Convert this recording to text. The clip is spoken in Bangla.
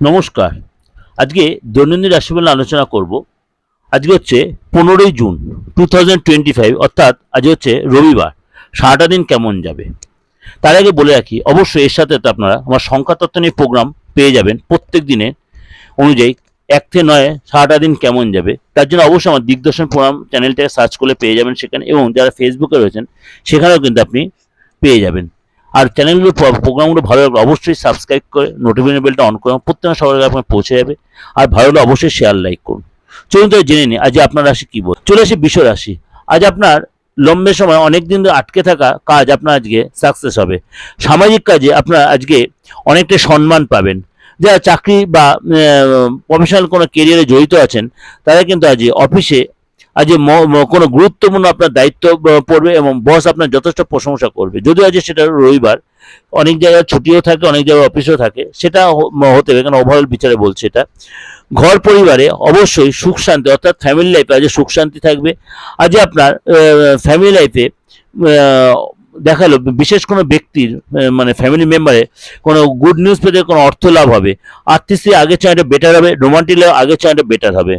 নমস্কার। আজকে দৈনন্দিন রাশিফল আলোচনা করব। আজকে হচ্ছে 15ই জুন 2025, অর্থাৎ আজ হচ্ছে রবিবার। সারাটা দিন কেমন যাবে তার আগে বলে রাখি, অবশ্যই এর সাথে তো আপনারা আমার সংখ্যাতত্ত্ব নিয়ে প্রোগ্রাম পেয়ে যাবেন প্রত্যেক দিনে অনুযায়ী। 1 থেকে 9 সারাটা দিন কেমন যাবে তার জন্য অবশ্যই আমার দিগদর্শন প্রোগ্রাম চ্যানেলটাকে সার্চ করলে পেয়ে যাবেন সেখানে, এবং যারা ফেসবুকে রয়েছেন সেখানেও কিন্তু আপনি পেয়ে যাবেন। আর চ্যানেলগুলো প্রোগ্রামগুলো ভালো লাগলে অবশ্যই সাবস্ক্রাইব করে নোটিফিকেশন বেলটা অন করুন, প্রত্যেকটা সবার আগে আপনার পৌঁছে যাবে। আর ভালো লাগলে অবশ্যই শেয়ার লাইক করুন। চলুন তো জেনে নিই আজ আপনার রাশি কী বল। চলে আসি বৃষ রাশি। আজ আপনার লম্বে সময় অনেক দিন ধরে আটকে থাকা কাজ আপনার আজকে সাকসেস হবে। সামাজিক কাজে আপনার আজকে অনেকটা সম্মান পাবেন। যারা চাকরি বা প্রফেশনাল কোনো কেরিয়ারে জড়িত আছেন তারা কিন্তু আজ অফিসে আজ কোনো গুরুত্বপূর্ণ আপনার দায়িত্ব পড়বে এবং বস আপনার যথেষ্ট প্রশংসা করবে। যদিও আজ সেটা রবিবার, অনেক জায়গায় ছুটিও থাকে, অনেক জায়গায় অফিসও থাকে, সেটা হতে হবে, কারণ ওভারঅল বিচারে বলছে এটা। ঘর পরিবারে অবশ্যই সুখ শান্তি, অর্থাৎ ফ্যামিলি লাইফে আজ সুখ শান্তি থাকবে। আজ আপনার ফ্যামিলি লাইফে দেখালো বিশেষ কোনো ব্যক্তির মানে ফ্যামিলি মেম্বারে কোনো গুড নিউজ পেতে কোনো অর্থ লাভ হবে। আর্থিক স্থিতি আগের চাইতে বেটার হবে, রোমান্টিক লাইফ আগের চাইতে বেটার হবে।